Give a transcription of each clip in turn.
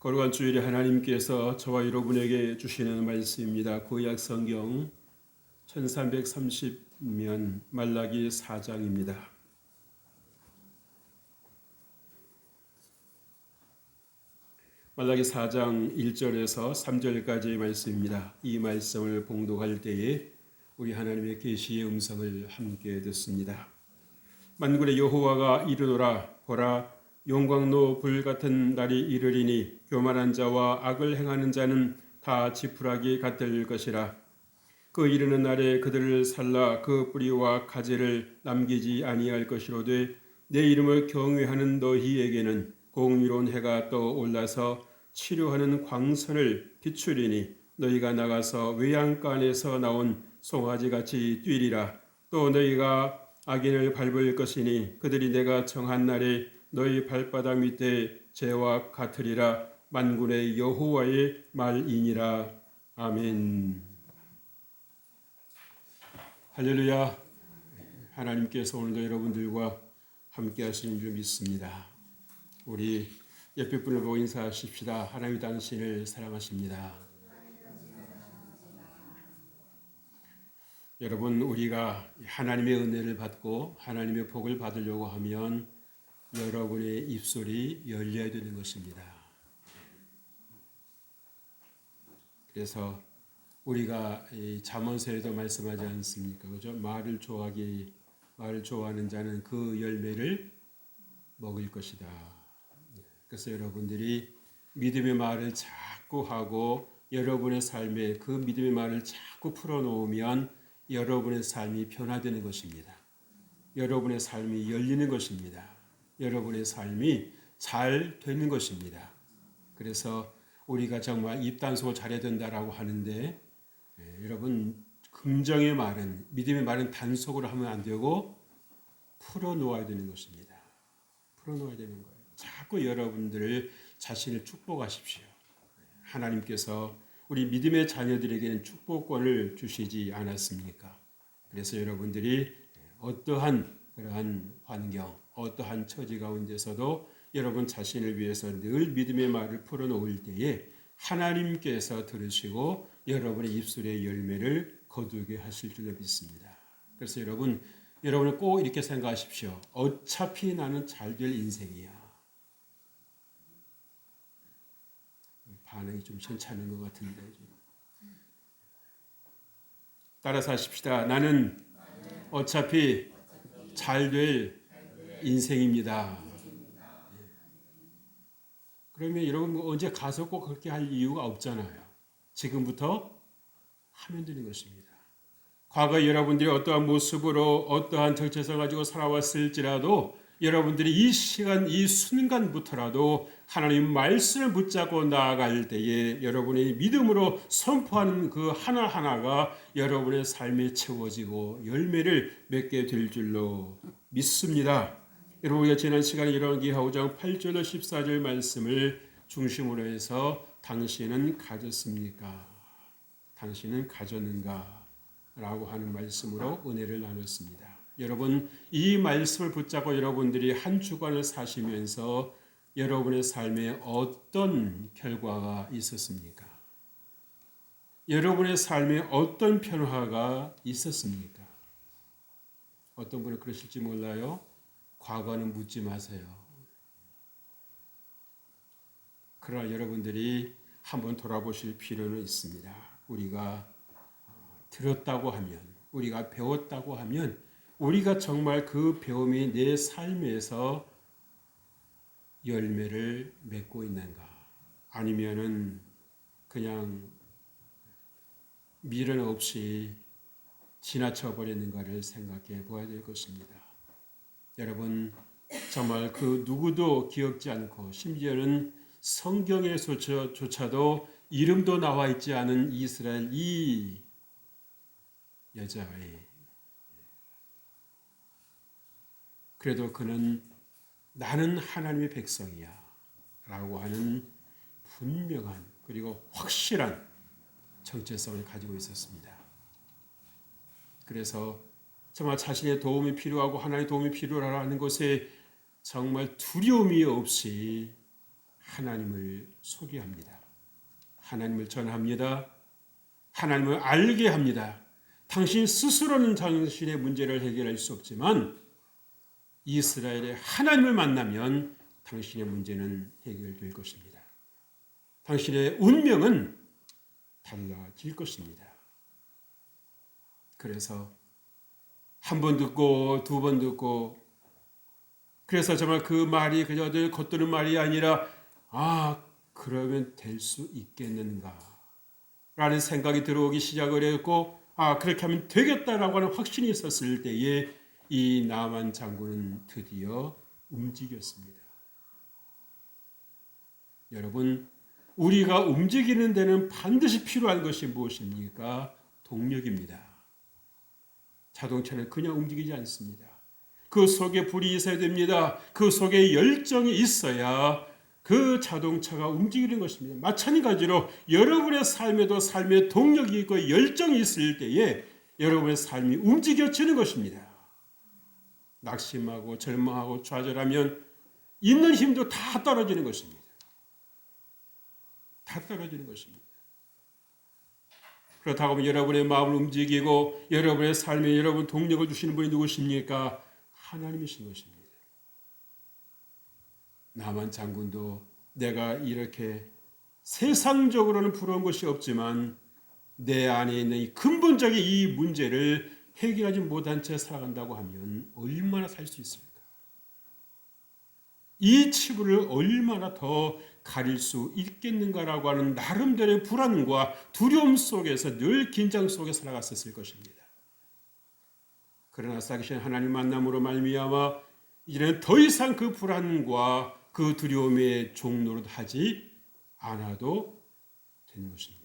거룩한 주일에 하나님께서 저와 여러분에게 주시는 말씀입니다. 구약 성경 1330면 말라기 4장입니다. 말라기 4장 1절에서 3절까지의 말씀입니다. 이 말씀을 봉독할 때에 우리 하나님의 계시의 음성을 함께 듣습니다. 만군의 여호와가 이르노라, 보라, 용광로 불 같은 날이 이르리니 교만한 자와 악을 행하는 자는 다 지푸라기 같을 것이라. 그 이르는 날에 그들을 살라 그 뿌리와 가지를 남기지 아니할 것이로되 내 이름을 경외하는 너희에게는 공의로운 해가 떠올라서 치료하는 광선을 비추리니 너희가 나가서 외양간에서 나온 송아지같이 뛰리라. 또 너희가 악인을 밟을 것이니 그들이 내가 정한 날에 너희 발바닥 밑에 재와 같으리라. 만군의 여호와의 말이니라. 아멘. 할렐루야. 하나님께서 오늘도 여러분들과 함께 하시는 줄 믿습니다. 우리 옆에 분을 보고 인사하십시다. 하나님 당신을 사랑하십니다. 여러분, 우리가 하나님의 은혜를 받고 하나님의 복을 받으려고 하면 여러분의 입술이 열려야 되는 것입니다. 그래서 우리가 잠언서에도 말씀하지 않습니까? 그죠? 말을 좋아하는 자는 그 열매를 먹을 것이다. 그래서 여러분들이 믿음의 말을 자꾸 하고 여러분의 삶에 그 믿음의 말을 자꾸 풀어놓으면 여러분의 삶이 변화되는 것입니다. 여러분의 삶이 열리는 것입니다. 여러분의 삶이 잘 되는 것입니다. 그래서 우리가 정말 입단속을 잘해야 된다라고 하는데 여러분, 긍정의 말은, 믿음의 말은 단속으로 하면 안 되고 풀어놓아야 되는 것입니다. 풀어놓아야 되는 거예요. 자꾸 여러분들 자신을 축복하십시오. 하나님께서 우리 믿음의 자녀들에게는 축복권을 주시지 않았습니까? 그래서 여러분들이 어떠한 그러한 환경, 어떠한 처지 가운데서도 여러분 자신을 위해서 늘 믿음의 말을 풀어놓을 때에 하나님께서 들으시고 여러분의 입술의 열매를 거두게 하실 줄로 믿습니다. 그래서 여러분은 꼭 이렇게 생각하십시오. 어차피 나는 잘 될 인생이야. 반응이 좀 괜찮은 것 같은데. 따라서 하십시다. 나는 어차피 잘 될 인생입니다. 그러면 여러분 언제 가서 꼭 그렇게 할 이유가 없잖아요. 지금부터 하면 되는 것입니다. 과거 여러분들이 어떠한 모습으로 어떠한 정체성을 가지고 살아왔을지라도 여러분들이 이 시간, 이 순간부터라도 하나님 말씀을 붙잡고 나아갈 때에 여러분의 믿음으로 선포하는 그 하나하나가 여러분의 삶에 채워지고 열매를 맺게 될 줄로 믿습니다. 여러분, 우리가 지난 시간에 열왕기 5장 8절로 14절 말씀을 중심으로 해서 당신은 가졌습니까? 당신은 가졌는가? 라고 하는 말씀으로 은혜를 나눴습니다. 여러분, 이 말씀을 붙잡고 여러분들이 한 주간을 사시면서 여러분의 삶에 어떤 결과가 있었습니까? 여러분의 삶에 어떤 변화가 있었습니까? 어떤 분은 그러실지 몰라요. 과거는 묻지 마세요. 그러나 여러분들이 한번 돌아보실 필요는 있습니다. 우리가 들었다고 하면, 우리가 배웠다고 하면 우리가 정말 그 배움이 내 삶에서 열매를 맺고 있는가? 아니면은 그냥 미련 없이 지나쳐 버렸는가를 생각해 보아야 될 것입니다. 여러분, 정말 그 누구도 기억지 않고 심지어는 성경에조차도 이름도 나와 있지 않은 이스라엘 이 여자의, 그래도 그는 나는 하나님의 백성이야 라고 하는 분명한 그리고 확실한 정체성을 가지고 있었습니다. 그래서 정말 자신의 도움이 필요하고 하나님의 도움이 필요하다는 것에 정말 두려움이 없이 하나님을 소개합니다. 하나님을 전합니다. 하나님을 알게 합니다. 당신 스스로는 당신의 문제를 해결할 수 없지만 이스라엘의 하나님을 만나면 당신의 문제는 해결될 것입니다. 당신의 운명은 달라질 것입니다. 그래서 한 번 듣고 두 번 듣고 그래서 정말 그 말이 그저 겉도는 말이 아니라 그러면 될 수 있겠는가 라는 생각이 들어오기 시작을 했고 그렇게 하면 되겠다라고 하는 확신이 있었을 때에 이 나만 장군은 드디어 움직였습니다. 여러분, 우리가 움직이는 데는 반드시 필요한 것이 무엇입니까? 동력입니다. 자동차는 그냥 움직이지 않습니다. 그 속에 불이 있어야 됩니다. 그 속에 열정이 있어야 그 자동차가 움직이는 것입니다. 마찬가지로 여러분의 삶에도 삶의 동력이 있고 열정이 있을 때에 여러분의 삶이 움직여지는 것입니다. 낙심하고 절망하고 좌절하면 있는 힘도 다 떨어지는 것입니다. 다 떨어지는 것입니다. 그렇다고 하면 여러분의 마음을 움직이고 여러분의 삶에 여러분 동력을 주시는 분이 누구십니까? 하나님이신 것입니다. 나만 장군도 내가 이렇게 세상적으로는 부러운 것이 없지만 내 안에 있는 이 근본적인 이 문제를 해결하지 못한 채 살아간다고 하면 얼마나 살 수 있습니까? 이 치부를 얼마나 더 가릴 수 있겠는가라고 하는 나름대로의 불안과 두려움 속에서 늘 긴장 속에 살아갔었을 것입니다. 그러나 살아계신 하나님 만남으로 말미암아 이제는 더 이상 그 불안과 그 두려움의 종로를 하지 않아도 되는 것입니다.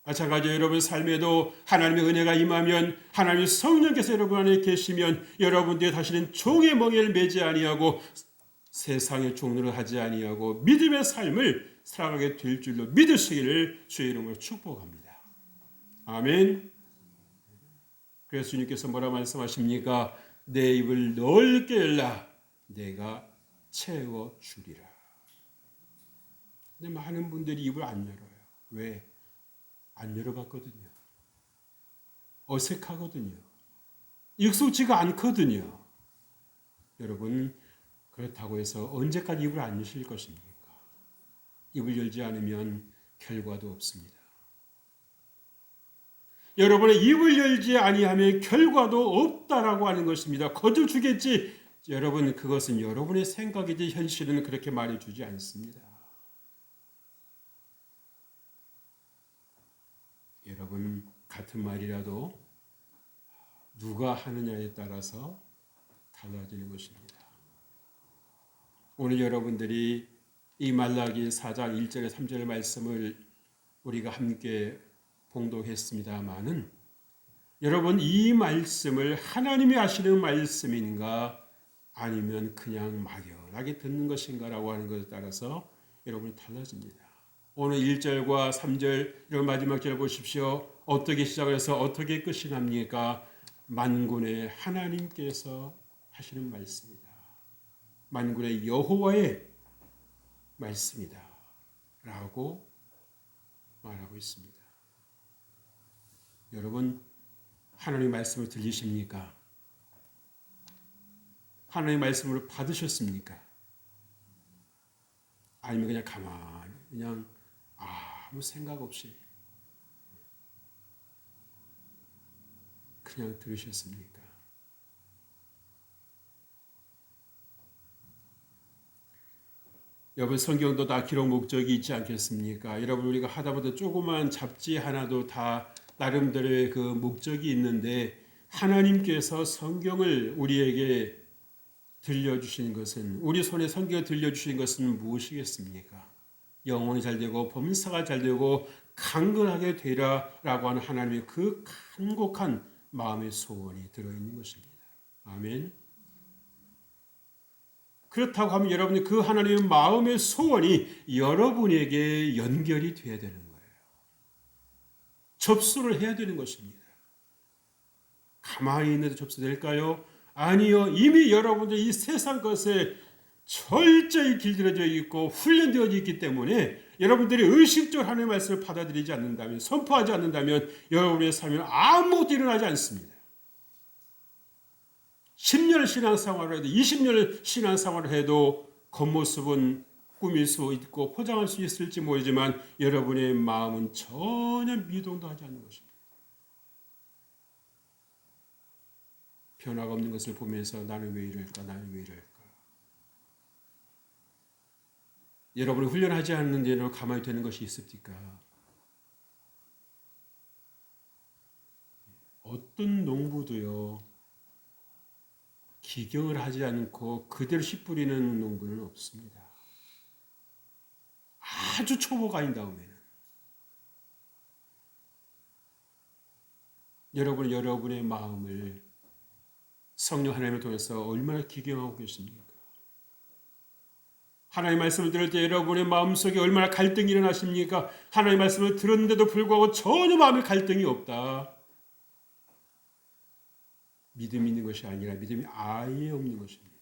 마찬가지로 여러분 삶에도 하나님의 은혜가 임하면 하나님의 성령께서 여러분 안에 계시면 여러분들이 다시는 종의 멍에를 매지 아니하고 세상의 종로를 하지 아니하고 믿음의 삶을 살아가게 될 줄로 믿으시기를 주의 이름으로 축복합니다. 아멘. 그래서 주님께서 뭐라 말씀하십니까? 내 입을 넓게 열라 내가 채워주리라. 근데 많은 분들이 입을 안 열어요. 왜? 안 열어봤거든요. 어색하거든요. 익숙지가 않거든요. 여러분, 그렇다고 해서 언제까지 입을 안 여실 것입니까? 입을 열지 않으면 결과도 없습니다. 여러분의 입을 열지 아니하면 결과도 없다라고 하는 것입니다. 거둬주겠지. 여러분, 그것은 여러분의 생각이지 현실은 그렇게 말해주지 않습니다. 여러분, 같은 말이라도 누가 하느냐에 따라서 달라지는 것입니다. 오늘 여러분들이 이 말라기 4장 1절에 3절 말씀을 우리가 함께 봉독했습니다마는 여러분 이 말씀을 하나님이 하시는 말씀인가 아니면 그냥 막연하게 듣는 것인가라고 하는 것에 따라서 여러분이 달라집니다. 오늘 1절과 3절 이런 마지막 절 보십시오. 어떻게 시작해서 어떻게 끝이 납니까? 만군의 하나님께서 하시는 말씀이다. 만군의 여호와의 말씀이다 라고 말하고 있습니다. 여러분, 하나님의 말씀을 들리십니까? 하나님의 말씀을 받으셨습니까? 아니면 그냥 가만히 그냥 아무 생각 없이 그냥 들으셨습니까? 여러분, 성경도 다 기록 목적이 있지 않겠습니까? 여러분, 우리가 하다 보다 조그만 잡지 하나도 다 나름대로의 그 목적이 있는데 하나님께서 성경을 우리에게 들려주신 것은, 우리 손에 성경을 들려주신 것은 무엇이겠습니까? 영혼이 잘 되고 범사가 잘 되고 강건하게 되라라고 하는 하나님의 그 간곡한 마음의 소원이 들어있는 것입니다. 아멘. 그렇다고 하면 여러분이 그 하나님의 마음의 소원이 여러분에게 연결이 돼야 되는 거예요. 접수를 해야 되는 것입니다. 가만히 있는데 접수될까요? 아니요. 이미 여러분들이 이 세상 것에 철저히 길들여져 있고 훈련되어 있기 때문에 여러분들이 의식적으로 하나님의 말씀을 받아들이지 않는다면, 선포하지 않는다면 여러분의 삶에 아무것도 일어나지 않습니다. 10년을 신앙생활을 해도 20년을 신앙생활을 해도 겉모습은 꾸밀 수 있고 포장할 수 있을지 모르지만 여러분의 마음은 전혀 미동도 하지 않는 것입니다. 변화가 없는 것을 보면서 나는 왜 이럴까? 나는 왜 이럴까? 여러분이 훈련하지 않는 일로 가만히 되는 것이 있습니까? 어떤 농부도요, 기경을 하지 않고 그대로 씨 뿌리는 농부는 없습니다. 아주 초보가 아닌 다음에는 여러분은 여러분의 마음을 성령 하나님을 통해서 얼마나 기경하고 계십니까? 하나님의 말씀을 들을 때 여러분의 마음속에 얼마나 갈등이 일어나십니까? 하나님의 말씀을 들었는데도 불구하고 전혀 마음에 갈등이 없다. 믿음이 있는 것이 아니라 믿음이 아예 없는 것입니다.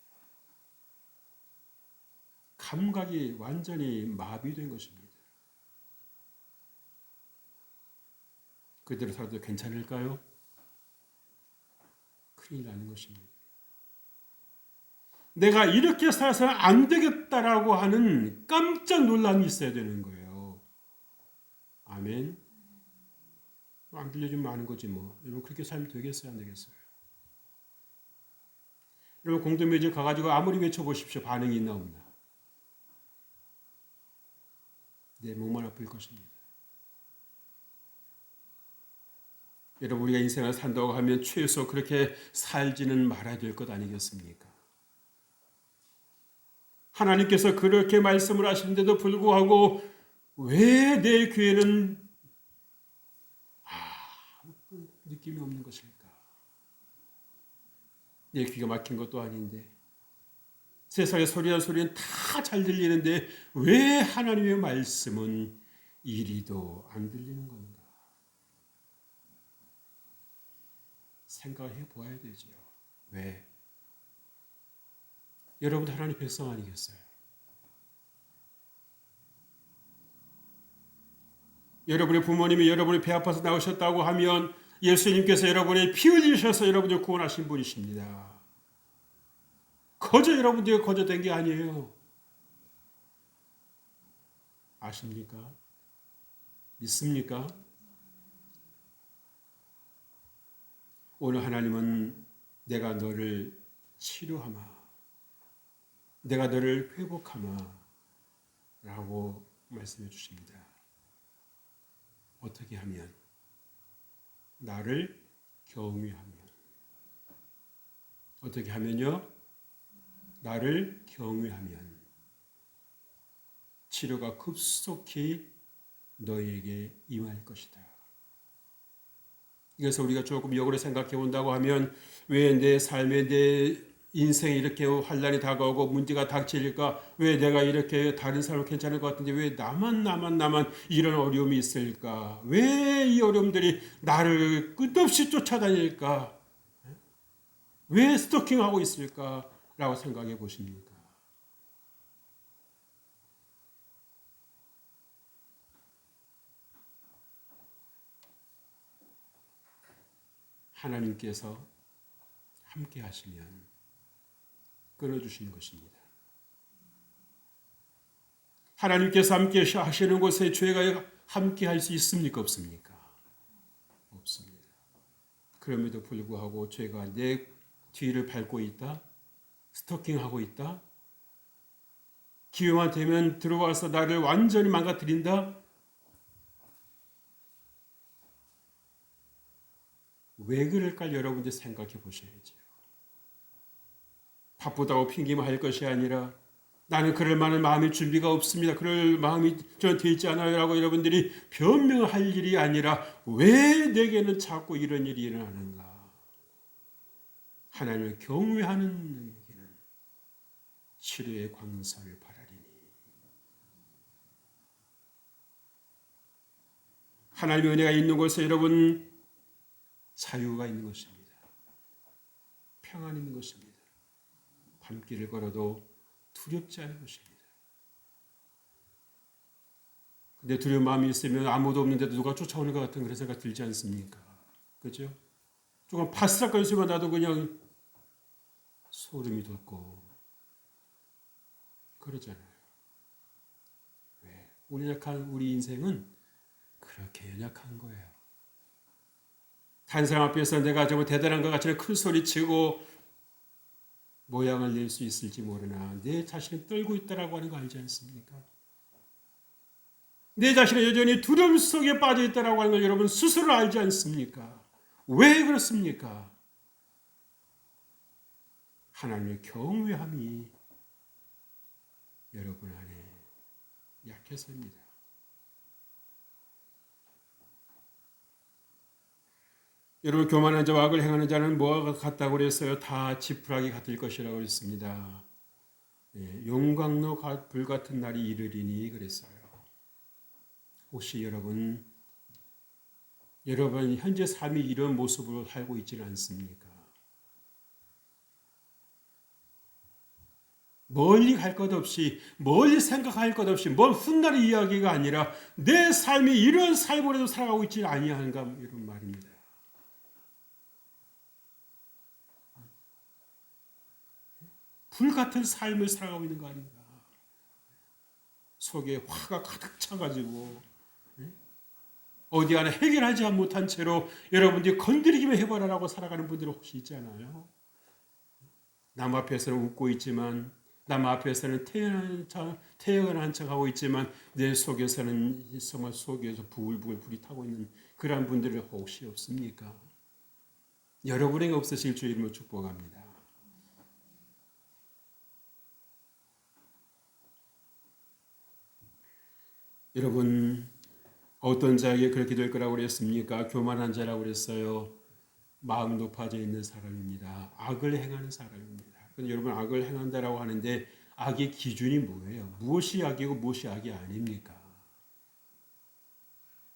감각이 완전히 마비된 것입니다. 그대로 살아도 괜찮을까요? 큰일 나는 것입니다. 내가 이렇게 살아서는 안 되겠다라고 하는 깜짝 놀람이 있어야 되는 거예요. 아멘. 안 들려주면 아는 거지 뭐. 여러분 그렇게 살면 되겠어요? 안 되겠어요? 여러분 공동묘지 가가지고 아무리 외쳐보십시오. 반응이 있나 없나? 내 목만 아플 것입니다. 여러분 우리가 인생을 산다고 하면 최소 그렇게 살지는 말아야 될 것 아니겠습니까? 하나님께서 그렇게 말씀을 하시는데도 불구하고 왜 내 귀에는 느낌이 없는 것일까? 내 귀가 막힌 것도 아닌데 세상의 소리한 소리는 다 잘 들리는데 왜 하나님의 말씀은 이리도 안 들리는 건가? 생각해 보아야 되지요. 왜? 여러분도 하나님 백성 아니겠어요? 여러분의 부모님이 여러분의 배 아파서 나오셨다고 하면 예수님께서 여러분의 피 흘리셔서 여러분을 구원하신 분이십니다. 거저 여러분들이 거저 된 게 아니에요. 아십니까? 믿습니까? 오늘 하나님은 내가 너를 치료하마, 내가 너를 회복하마 라고 말씀해 주십니다. 어떻게 하면? 나를 경외하면. 어떻게 하면요? 나를 경외하면 치료가 급속히 너에게 임할 것이다. 그래서 우리가 조금 역으로 생각해 본다고 하면 왜 내 삶에 내 인생에 이렇게 환란이 다가오고 문제가 닥칠까? 왜 내가 이렇게 다른 사람은 괜찮을 것 같은데 왜 나만 이런 어려움이 있을까? 왜 이 어려움들이 나를 끝없이 쫓아다닐까? 왜 스토킹하고 있을까? 라고 생각해 보십니까? 하나님께서 함께 하시면 끊어주시는 것입니다. 하나님께서 함께 하시는 곳에 죄가 함께 할 수 있습니까? 없습니까? 없습니다. 그럼에도 불구하고 죄가 내 뒤를 밟고 있다? 스토킹하고 있다? 기회만 되면 들어와서 나를 완전히 망가뜨린다? 왜 그럴까 여러분들 생각해 보셔야죠. 바쁘다고 핑계만 할 것이 아니라 나는 그럴 만한 마음의 준비가 없습니다. 그럴 마음이 저는 되어 있지 않아요. 라고 여러분들이 변명할 일이 아니라 왜 내게는 자꾸 이런 일이 일어나는가. 하나님을 경외하는 너에게는 치료의 광선을 바라리니. 하나님의 은혜가 있는 곳에 여러분 자유가 있는 것입니다. 평안이 있는 것입니다. 밤길을 걸어도 두렵지 않은 것입니다. 근데 두려운 마음이 있으면 아무도 없는데도 누가 쫓아오는 것 같은 그런 생각 들지 않습니까? 그죠? 조금 파스락거리는 순간 나도 그냥 소름이 돋고 그러잖아요. 왜? 우리 인생은 그렇게 연약한 거예요. 다른 사람 앞에서 내가 정말 대단한 것 같이 큰 소리치고 모양을 낼 수 있을지 모르나 내 자신을 떨고 있다라고 하는 거 알지 않습니까? 내 자신은 여전히 두려움 속에 빠져 있다라고 하는 걸 여러분 스스로 알지 않습니까? 왜 그렇습니까? 하나님의 경외함이 여러분 안에 약해서입니다. 여러분 교만한 자와 악을 행하는 자는 뭐가 같다고 그랬어요? 다 지푸라기 같을 것이라고 그랬습니다. 용광로 불같은 날이 이르리니 그랬어요. 혹시 여러분 현재 삶이 이런 모습으로 살고 있지는 않습니까? 멀리 갈 것 없이 멀리 생각할 것 없이 먼 훗날의 이야기가 아니라 내 삶이 이런 삶으로도 살아가고 있지 아니한가 이런 말입니다. 불같은 삶을 살아가고 있는 거 아닌가. 속에 화가 가득 차가지고 어디 하나 해결하지 못한 채로 여러분들이 건드리기만 해봐라라고 살아가는 분들 혹시 있잖아요. 남 앞에서는 웃고 있지만 남 앞에서는 태연한 척하고 있지만 내 속에서는 정말 속에서 부글부글 불이 타고 있는 그런 분들이 혹시 없습니까? 여러분에게 없으실 주 이름으로 축복합니다. 여러분 어떤 자에게 그렇게 될 거라고 그랬습니까? 교만한 자라고 그랬어요. 마음 높아져 있는 사람입니다. 악을 행하는 사람입니다. 그런데 여러분 악을 행한다라고 하는데 악의 기준이 뭐예요? 무엇이 악이고 무엇이 악이 아닙니까?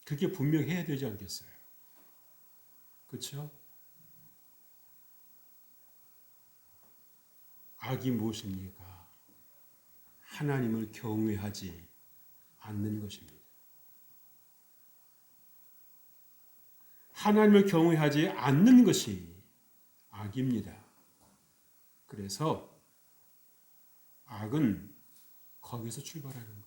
그게 분명해야 되지 않겠어요? 그렇죠? 악이 무엇입니까? 하나님을 경외하지 않는 것입니다. 하나님을 경외하지 않는 것이 악입니다. 그래서 악은 거기서 출발하는 거예요.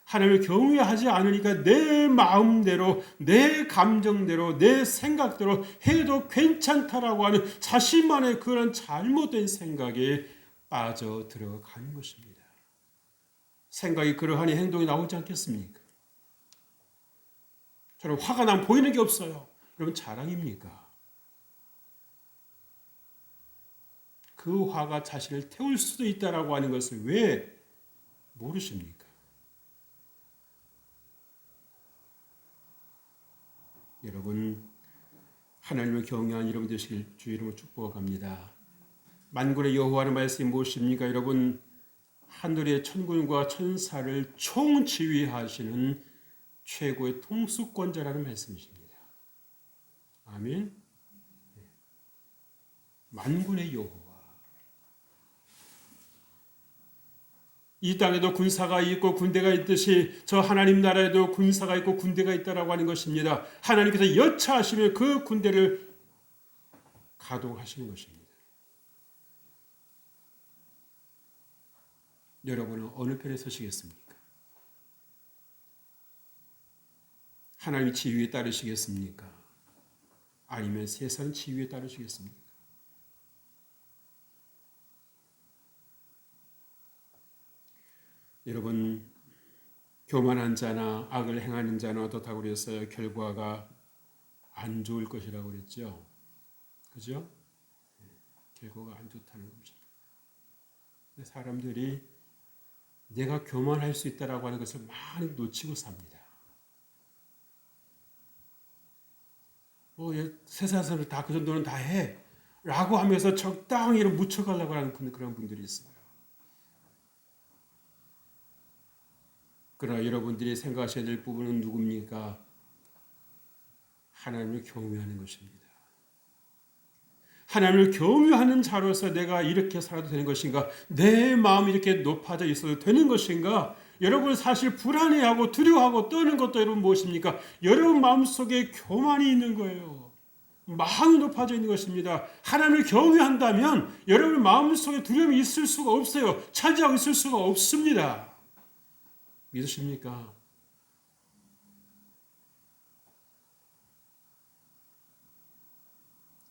하나님을 경외하지 않으니까 내 마음대로, 내 감정대로, 내 생각대로 해도 괜찮다라고 하는 자신만의 그런 잘못된 생각에 빠져 들어가는 것입니다. 생각이 그러하니 행동이 나오지 않겠습니까? 저는 화가 나면 보이는 게 없어요. 여러분 자랑입니까? 그 화가 자신을 태울 수도 있다라고 하는 것을 왜 모르십니까? 여러분 하나님을 경외한 여러분 되시길 주 이름으로 축복합니다. 만군의 여호와의 말씀이 무엇입니까? 여러분 하늘의 천군과 천사를 총지휘하시는 최고의 통수권자라는 말씀이십니다. 아멘. 만군의 여호와. 이 땅에도 군사가 있고 군대가 있듯이 저 하나님 나라에도 군사가 있고 군대가 있다라고 하는 것입니다. 하나님께서 여차하시면 그 군대를 가동하시는 것입니다. 여러분은 어느 편에 서시겠습니까? 하나님의 지위에 따르시겠습니까? 아니면 세상 지위에 따르시겠습니까? 여러분 교만한 자나 악을 행하는 자는 어떻다고 그랬어요? 결과가 안 좋을 것이라고 그랬죠. 그죠? 결과가 안 좋다는 겁니다. 사람들이 내가 교만할 수 있다라고 하는 것을 많이 놓치고 삽니다. 세상 사람들 다 그 정도는 다 해. 라고 하면서 적당히 묻혀가려고 하는 그런 분들이 있어요. 그러나 여러분들이 생각하셔야 될 부분은 누굽니까? 하나님을 경외하는 것입니다. 하나님을 경외하는 자로서 내가 이렇게 살아도 되는 것인가? 내 마음이 이렇게 높아져 있어도 되는 것인가? 여러분 사실 불안해하고 두려워하고 떠는 것도 여러분 무엇입니까? 여러분 마음속에 교만이 있는 거예요. 마음이 높아져 있는 것입니다. 하나님을 경외한다면 여러분 마음속에 두려움이 있을 수가 없어요. 차지하고 있을 수가 없습니다. 믿으십니까?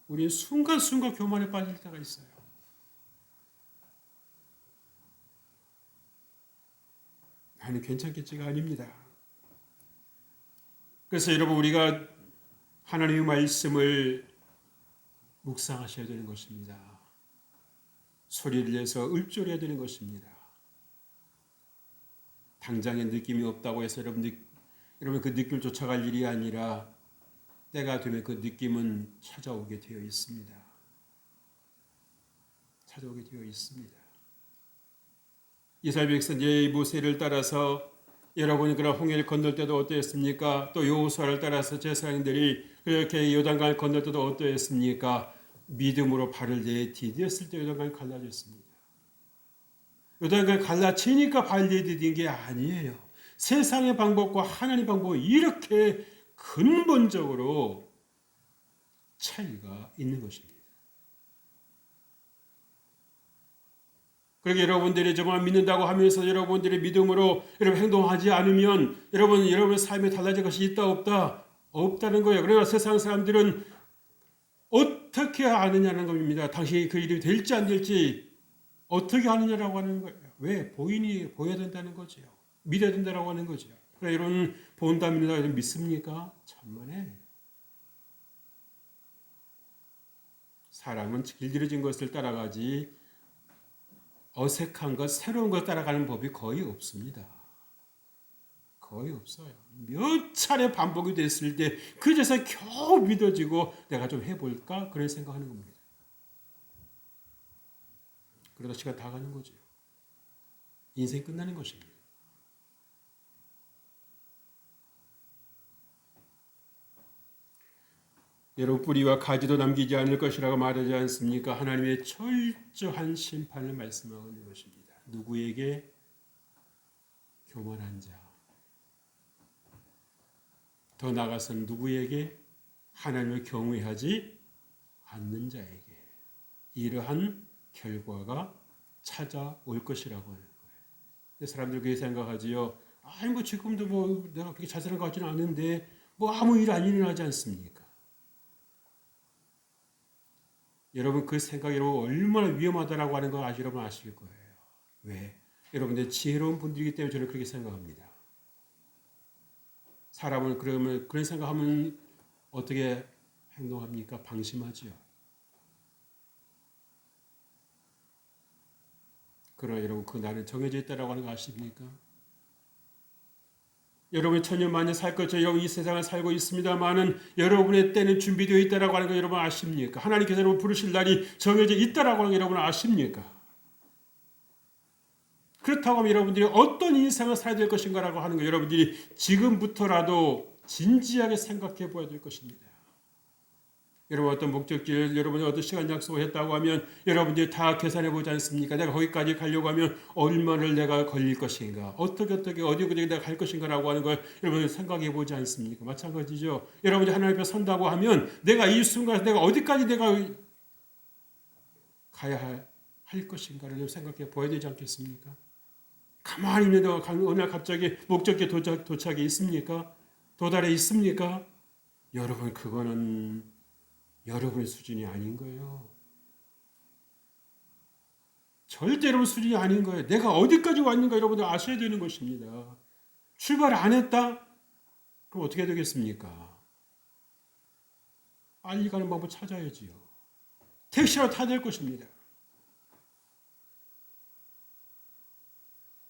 우리는 순간순간 교만에 빠질 때가 있어요. 나는 괜찮겠지가 아닙니다. 그래서 여러분 우리가 하나님의 말씀을 묵상하셔야 되는 것입니다. 소리를 내서 읊조려야 되는 것입니다. 당장의 느낌이 없다고 해서 여러분 그 느낌을 쫓아갈 일이 아니라 때가 되면 그 느낌은 찾아오게 되어 있습니다. 찾아오게 되어 있습니다. 이스라엘 백성들이 모세를 따라서 여러분이 그런 홍해를 건널 때도 어떠했습니까? 또 여호수아를 따라서 제사장들이 그렇게 요단강을 건널 때도 어떠했습니까? 믿음으로 발을 내디뎠을 때 요단강이 갈라졌습니다. 요단강이 갈라치니까 발 내디딘 게 아니에요. 세상의 방법과 하나님의 방법은 이렇게 근본적으로 차이가 있는 것입니다. 그렇게 여러분들이 정말 믿는다고 하면서 여러분들의 믿음으로 여러분 행동하지 않으면 여러분의 삶에 달라질 것이 있다 없다? 없다는 거예요. 그러나 세상 사람들은 어떻게 아느냐는 겁니다. 당신이 그 일이 될지 안 될지 어떻게 아느냐라고 하는 거예요. 왜? 보여야 된다는 거죠. 믿어야 된다고 하는 거죠. 그래 여러분 본다 믿는다 믿습니까? 천만에. 사람은 길들여진 것을 따라가지 어색한 것, 새로운 것 따라가는 법이 거의 없습니다. 거의 없어요. 몇 차례 반복이 됐을 때 그제서 겨우 믿어지고 내가 좀 해볼까? 그런 생각하는 겁니다. 그러다 시간 다 가는 거죠. 인생 끝나는 것입니다. 여러분 뿌리와 가지도 남기지 않을 것이라고 말하지 않습니까? 하나님의 철저한 심판을 말씀하고 있는 것입니다. 누구에게? 교만한 자. 더 나아가서는 누구에게? 하나님을 경외하지 않는 자에게 이러한 결과가 찾아올 것이라고 하는 거예요. 근데 사람들 그렇게 생각하지요. 아니 뭐 지금도 뭐 내가 그렇게 잘 사는 것 같지는 않은데 뭐 아무 일 안 일어나지 않습니까? 여러분 그 생각이 여러분 얼마나 위험하다라고 하는 거 여러분 아실 거예요. 왜? 여러분들 지혜로운 분들이기 때문에 저는 그렇게 생각합니다. 사람은 그러면 그런 생각하면 어떻게 행동합니까? 방심하지요. 그러나 여러분 그 날은 정해져 있다라고 하는 거 아십니까? 여러분이 천년만년 살 것처럼 여러분 이 세상을 살고 있습니다만은 여러분의 때는 준비되어 있다라고 하는 거 여러분 아십니까? 하나님께서 여러분 부르실 날이 정해져 있다라고 하는 거 여러분 아십니까? 그렇다고 하면 여러분들이 어떤 인생을 살아야 될 것인가라고 하는 거 여러분들이 지금부터라도 진지하게 생각해 보아야 될 것입니다. 여러분 어떤 목적지를 여러분이 어떤 시간 약속을 했다고 하면 여러분들이 다 계산해 보지 않습니까? 내가 거기까지 가려고 하면 얼마를 내가 걸릴 것인가? 어떻게 어디 내가 갈 것인가라고 하는 걸 여러분이 생각해 보지 않습니까? 마찬가지죠. 여러분이 하나님 앞에 선다고 하면 내가 이 순간 내가 어디까지 내가 가야 할 것인가를 생각해 보아야 되지 않겠습니까? 가만히 있는데 어느 날 갑자기 목적지에 도착이 있습니까? 도달해 있습니까? 여러분 그거는 여러분의 수준이 아닌 거예요. 절대 여러분 수준이 아닌 거예요. 내가 어디까지 왔는가 여러분들 아셔야 되는 것입니다. 출발 안 했다? 그럼 어떻게 되겠습니까? 빨리 가는 방법 찾아야지요. 택시라도 타야 될 것입니다.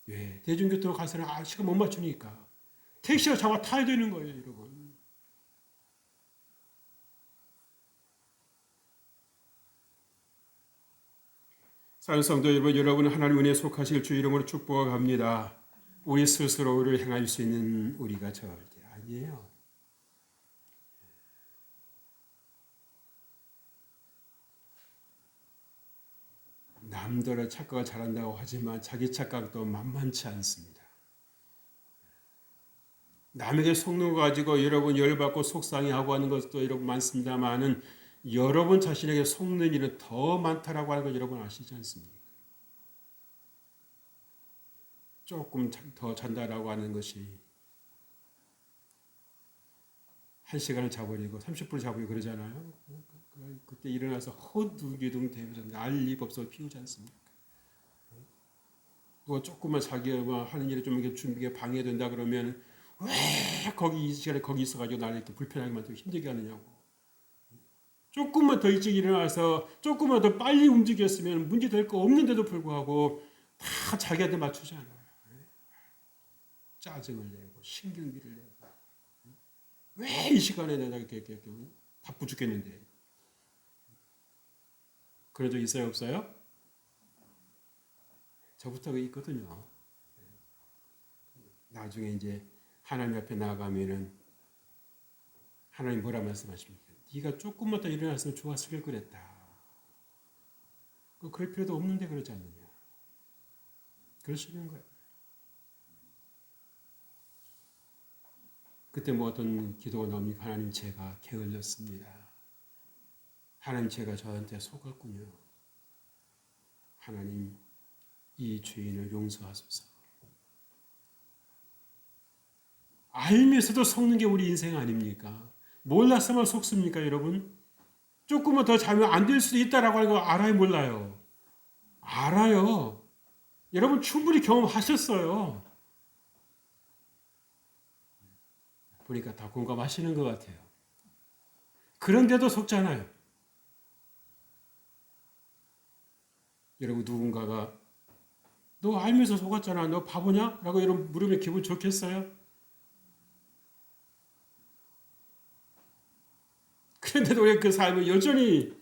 왜? 대중교통으로 가서는 시간 못 맞추니까. 택시를 잡아 타야 되는 거예요, 여러분. 사랑하는 성도 여러분 하나님 은혜에 속하실 주 이름으로 축복합니다. 우리 스스로를 행할 수 있는 우리가 절대 아니에요. 남들은 착각을 잘한다고 하지만 자기 착각도 만만치 않습니다. 남에게 속는 거 가지고 여러분 열받고 속상해하고 하는 것도 여러분 많습니다만은 여러분 자신에게 속는 일은 더 많다라고 하는 걸 여러분 아시지 않습니까? 조금 더 잔다라고 하는 것이 1시간을 자버리고 30분을 자버리고 그러잖아요. 그때 일어나서 허둥지둥 대면서 난리 법석 피우지 않습니까? 또 조금만 자기가 하는 일에 좀 준비가 방해된다 그러면 왜 거기 이 시간에 거기 있어가지고 나를 이렇게 불편하게 만들고 힘들게 하느냐고. 조금만 더 일찍 일어나서 조금만 더 빨리 움직였으면 문제 될 거 없는데도 불구하고 다 자기한테 맞추잖아요. 짜증을 내고 신경질을 내고 왜 이 시간에 내가 이렇게 바쁘 죽겠는데. 그런 적 있어요 없어요? 저부터 있거든요. 나중에 이제 하나님 앞에 나아가면은 하나님 뭐라 말씀하십니까? 네가 조금만 더 일어났으면 좋았을 걸 그랬다. 그럴 필요도 없는데 그러지 않느냐. 그러시는 거예요. 그때 뭐 어떤 기도가 나옵니까? 하나님 제가 게을렀습니다. 하나님 제가 저한테 속았군요. 하나님 이 죄인을 용서하소서. 알면서도 속는 게 우리 인생 아닙니까? 몰라서만 속습니까 여러분? 조금만 더 자면 안 될 수도 있다라고 하는 거 알아요 몰라요? 알아요. 여러분 충분히 경험하셨어요. 보니까 다 공감하시는 것 같아요. 그런데도 속잖아요. 여러분 누군가가 너 알면서 속았잖아. 너 바보냐? 라고 여러분 물으면 기분 좋겠어요? 그런데도 왜 그 삶을 여전히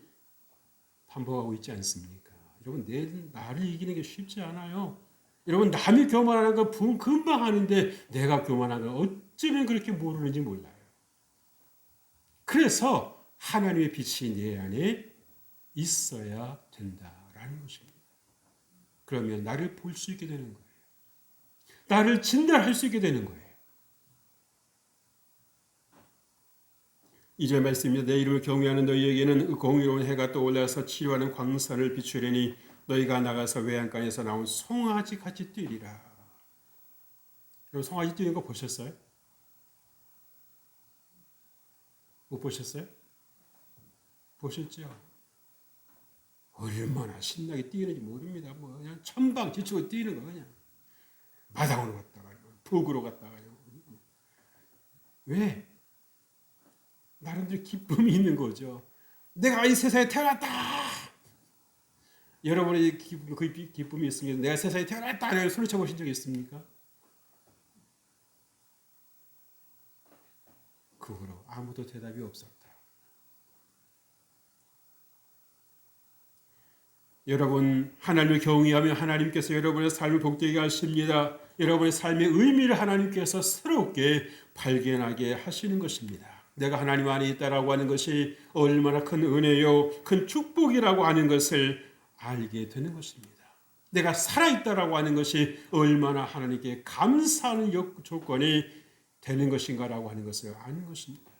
반복하고 있지 않습니까? 여러분 나를 이기는 게 쉽지 않아요. 여러분 남이 교만하는 거 금방 하는데 내가 교만한 걸 어쩌면 그렇게 모르는지 몰라요. 그래서 하나님의 빛이 내 안에 있어야 된다라는 것입니다. 그러면 나를 볼 수 있게 되는 거예요. 나를 진단할 수 있게 되는 거예요. 2절 말씀입니다. 내 이름을 경외하는 너희에게는 공의로운 해가 떠올라서 치료하는 광선을 비추려니 너희가 나가서 외양간에서 나온 송아지 같이 뛰리라. 여러분 송아지 뛰는 거 보셨어요? 못 보셨어요? 보셨죠? 얼마나 신나게 뛰는지 모릅니다. 뭐 그냥 천방지축으로 뛰는 거 그냥 마당으로 갔다가 북으로 갔다가 왜? 나름대로 기쁨이 있는 거죠. 내가 이 세상에 태어났다. 여러분의 그 기쁨이 있으면 내가 세상에 태어났다. 라고 소리쳐 보신 적 있습니까? 그거로 아무도 대답이 없었다. 여러분 하나님을 경외하면 하나님께서 여러분의 삶을 복되게 하십니다. 여러분의 삶의 의미를 하나님께서 새롭게 발견하게 하시는 것입니다. 내가 하나님 안에 있다라고 하는 것이 얼마나 큰 은혜요, 큰 축복이라고 하는 것을 알게 되는 것입니다. 내가 살아있다라고 하는 것이 얼마나 하나님께 감사하는 조건이 되는 것인가라고 하는 것을 아는 것입니다.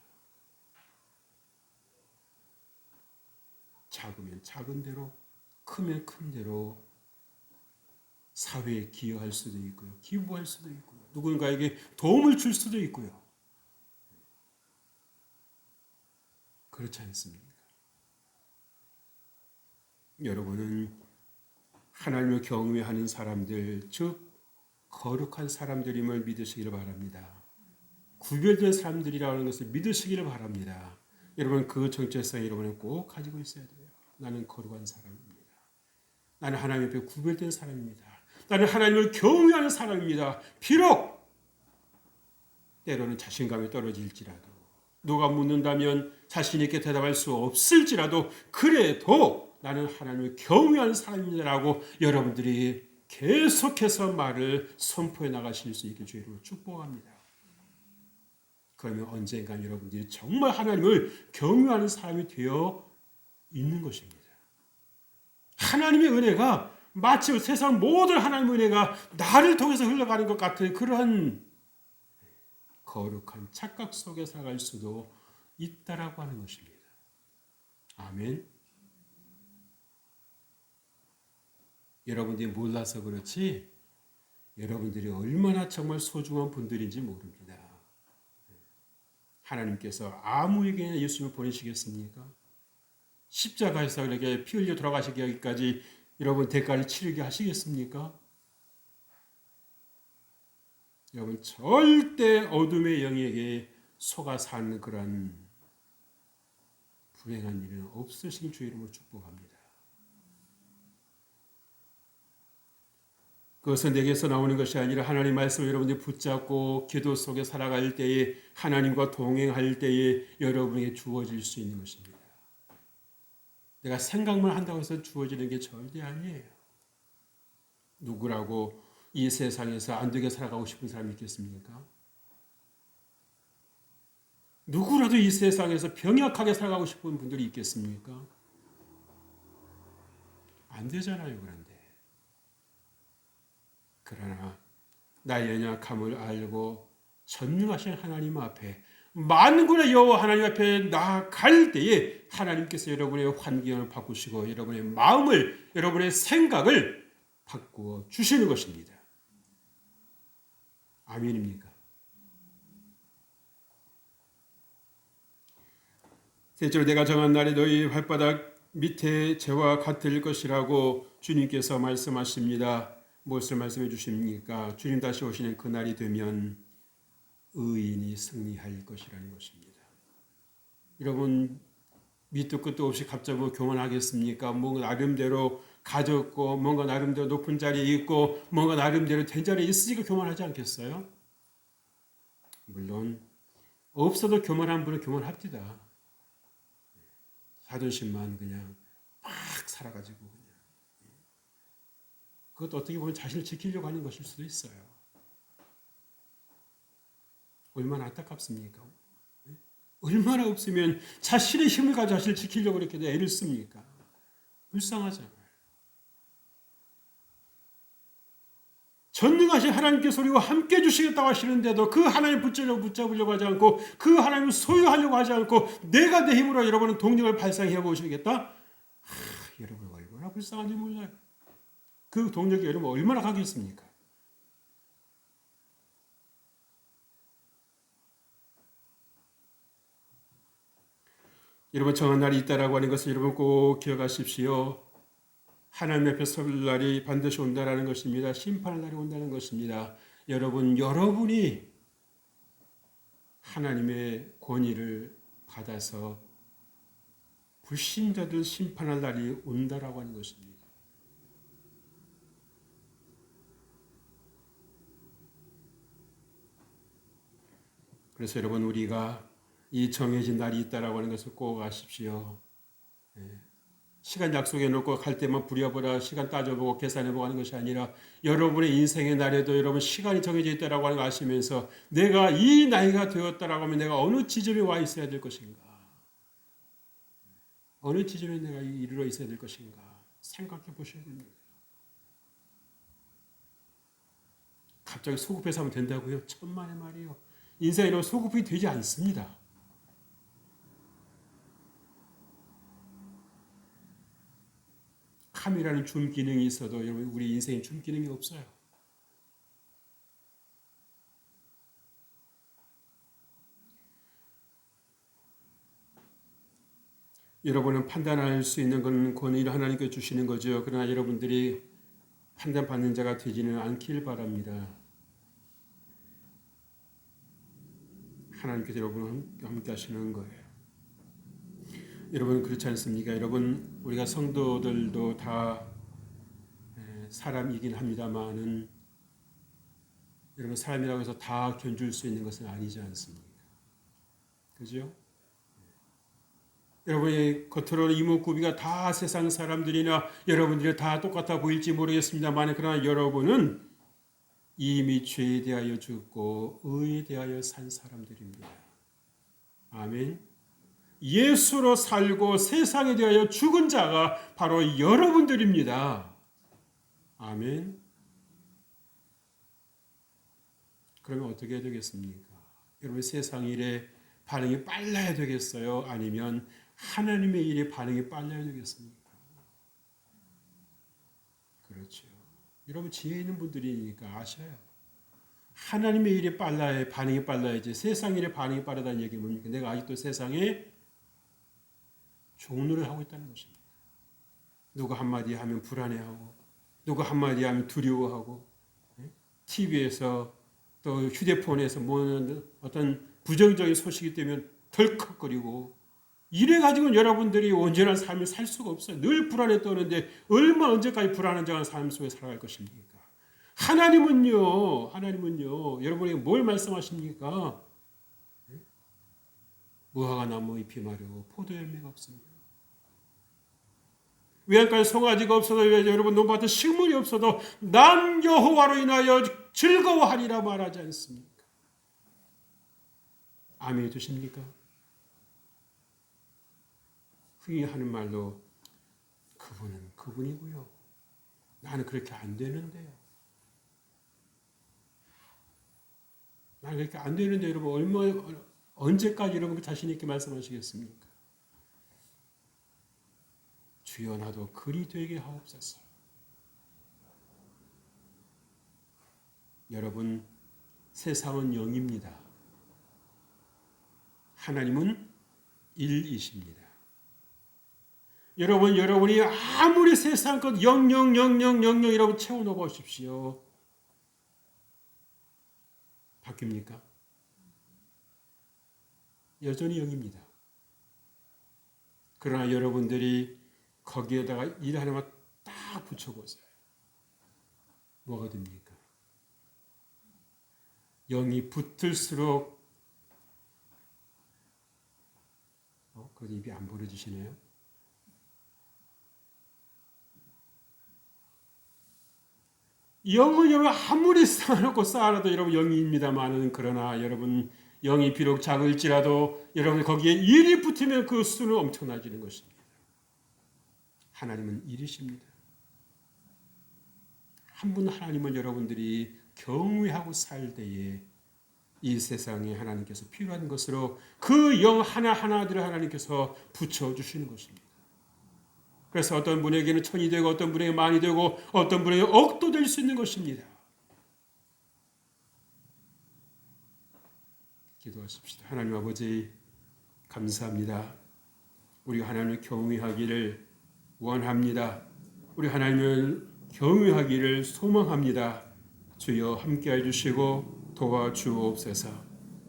작으면 작은 대로, 크면 큰 대로 사회에 기여할 수도 있고요. 기부할 수도 있고요. 누군가에게 도움을 줄 수도 있고요. 그렇지 않습니까? 여러분은 하나님을 경외하는 사람들, 즉 거룩한 사람들임을 믿으시기를 바랍니다. 구별된 사람들이라는 것을 믿으시기를 바랍니다. 여러분 그 정체성 여러분은 꼭 가지고 있어야 돼요. 나는 거룩한 사람입니다. 나는 하나님 앞에 구별된 사람입니다. 나는 하나님을 경외하는 사람입니다. 비록 때로는 자신감이 떨어질지라도 누가 묻는다면 자신 있게 대답할 수 없을지라도 그래도 나는 하나님을 경외하는 사람입니다라고 여러분들이 계속해서 말을 선포해 나가실 수 있게 주의로 축복합니다. 그러면 언젠가 여러분들이 정말 하나님을 경외하는 사람이 되어 있는 것입니다. 하나님의 은혜가 마치 세상 모든 하나님의 은혜가 나를 통해서 흘러가는 것 같은 그러한 거룩한 착각 속에 살아갈 수도 있다라고 하는 것입니다. 아멘. 여러분들이 몰라서 그렇지 여러분들이 얼마나 정말 소중한 분들인지 모릅니다. 하나님께서 아무에게나 예수님을 보내시겠습니까? 십자가에서 이렇게 피 흘려 돌아가시기까지 여러분 대가를 치르게 하시겠습니까? 여러분 절대 어둠의 영에게 속아 사는 그런 불행한 일은 없으신 주 이름으로 축복합니다. 그것은 내게서 나오는 것이 아니라 하나님 말씀을 여러분들이 붙잡고 기도 속에 살아갈 때에 하나님과 동행할 때에 여러분에게 주어질 수 있는 것입니다. 내가 생각만 한다고 해서 주어지는 게 절대 아니에요. 누구라고 이 세상에서 안 되게 살아가고 싶은 사람이 있겠습니까? 누구라도 이 세상에서 병약하게 살아가고 싶은 분들이 있겠습니까? 안 되잖아요, 그런데. 그러나 나의 연약함을 알고 전능하신 하나님 앞에 만군의 여호와 하나님 앞에 나아갈 때에 하나님께서 여러분의 환경을 바꾸시고 여러분의 마음을, 여러분의 생각을 바꾸어 주시는 것입니다. 아멘입니까? 셋째로 내가 정한 날에 너희 발바닥 밑에 재와 같을 것이라고 주님께서 말씀하십니다. 무엇을 말씀해 주십니까? 주님 다시 오시는 그날이 되면 의인이 승리할 것이라는 것입니다. 여러분 밑도 끝도 없이 갑자기 교만하겠습니까? 뭔가 나름대로 가졌고 뭔가 나름대로 높은 자리에 있고 뭔가 나름대로 된 자리에 있으니까 교만하지 않겠어요? 물론 없어도 교만한 분은 교만합니다. 자존심만 그냥 막 살아가지고 그냥. 그것도 어떻게 보면 자신을 지키려고 하는 것일 수도 있어요. 얼마나 안타깝습니까? 얼마나 없으면 자신의 힘을 가지고 자신을 지키려고 이렇게 애를 씁니까? 불쌍하잖아요. 전능하신 하나님께서 우리와 함께 주시겠다고 하시는데도 그 하나님 붙잡으려고 하지 않고 그 하나님을 소유하려고 하지 않고 내가 내 힘으로 여러분은 동력을 발상해 보시겠다? 여러분 얼마나 불쌍한지 몰라요. 그 동력이 여러분 얼마나 가겠습니까? 여러분 정한 날이 있다라고 하는 것을 여러분 꼭 기억하십시오. 하나님 앞에 설 날이 반드시 온다라는 것입니다. 심판의 날이 온다는 것입니다. 여러분이 하나님의 권위를 받아서 불신자들 심판할 날이 온다라고 하는 것입니다. 그래서 여러분 우리가 이 정해진 날이 있다라고 하는 것을 꼭 아십시오. 시간 약속해 놓고 갈 때만 부랴부랴 시간 따져보고 계산해보고 하는 것이 아니라 여러분의 인생의 날에도 여러분 시간이 정해져 있다라고 하는 걸 아시면서 내가 이 나이가 되었다라고 하면 내가 어느 지점에 와 있어야 될 것인가? 어느 지점에 내가 이르러 있어야 될 것인가? 생각해 보셔야 됩니다. 갑자기 소급해서 하면 된다고요? 천만의 말이에요. 인생으로 소급이 되지 않습니다. 카메라는 줌 기능이 있어도 여러분 우리 인생에 줌 기능이 없어요. 여러분은 판단할 수 있는 건 권위를 하나님께 주시는 거죠. 그러나 여러분들이 판단받는 자가 되지는 않길 바랍니다. 하나님께서 여러분과 함께 하시는 거예요. 여러분 그렇지 않습니까? 여러분 우리가 성도들도 다 사람이긴 합니다만은 여러분 사람이라고 해서 다 견줄 수 있는 것은 아니지 않습니까? 그죠? 여러분의 겉으로는 이목구비가 다 세상 사람들이나 여러분들이 다 똑같아 보일지 모르겠습니다만 그러나 여러분은 이미 죄에 대하여 죽고 의에 대하여 산 사람들입니다. 아멘. 예수로 살고 세상에 대하여 죽은 자가 바로 여러분들입니다. 아멘. 그러면 어떻게 해야 되겠습니까? 여러분 세상 일에 반응이 빨라야 되겠어요? 아니면 하나님의 일에 반응이 빨라야 되겠습니까? 그렇죠. 여러분 지혜 있는 분들이니까 아셔요. 하나님의 일이 빨라야 반응이 빨라야지 세상 일에 반응이 빠르다는 얘기 뭡니까? 내가 아직도 세상에 종노를 하고 있다는 것입니다. 누가 한마디 하면 불안해하고 누가 한마디 하면 두려워하고 TV에서 또 휴대폰에서 뭐 어떤 부정적인 소식이 되면 덜컥거리고 이래가지고 여러분들이 온전한 삶을 살 수가 없어요. 늘 불안에 떠는데 얼마 언제까지 불안한 삶 속에 살아갈 것입니까? 하나님은요, 여러분에게 뭘 말씀하십니까? 무화과 나무 잎이 마르고 포도 열매가 없습니다. 외양간 송아지가 없어도 여러분 논밭에 식물이 없어도 난 여호와로 인하여 즐거워하리라 말하지 않습니까? 아멘해 주십니까? 흔히 하는 말로 그분은 그분이고요. 나는 그렇게 안 되는데요. 나는 그렇게 안 되는데 여러분 언제까지 여러분 자신 있게 말씀하시겠습니까? 주여 나도 그리 되게 하옵소서. 여러분 세상은 영입니다. 하나님은 일이십니다. 여러분이 아무리 세상 것 영이라고 채워넣어 보십시오. 바뀝니까? 여전히 영입니다. 그러나 여러분들이 거기에다가 일 하나만 딱 붙여보세요. 뭐가 됩니까? 영이 붙을수록 그 입이 안 벌어지시네요. 영은 여러분 아무리 쌓아놓고 쌓아놔도 여러분 영입니다만은 그러나 여러분 영이 비록 작을지라도 여러분 거기에 일이 붙으면 그 수는 엄청나지는 것입니다. 하나님은 일이십니다. 한 분 하나님은 여러분들이 경외하고 살 때에 이 세상에 하나님께서 필요한 것으로 그 영 하나하나들을 하나님께서 붙여주시는 것입니다. 그래서 어떤 분에게는 천이 되고 어떤 분에게 만이 되고 어떤 분에게 억도 될 수 있는 것입니다. 기도하십시다. 하나님 아버지 감사합니다. 우리가 하나님을 경외하기를 원합니다. 우리 하나님을 경외하기를 소망합니다. 주여 함께해 주시고 도와주옵소서.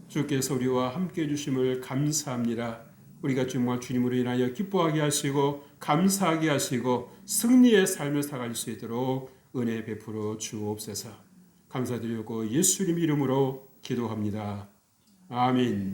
주께서 우리와 함께해 주심을 감사합니다. 우리가 정말 주님으로 인하여 기뻐하게 하시고 감사하게 하시고 승리의 삶을 살아갈 수 있도록 은혜 베풀어 주옵소서. 감사드리고 예수님 이름으로 기도합니다. 아멘.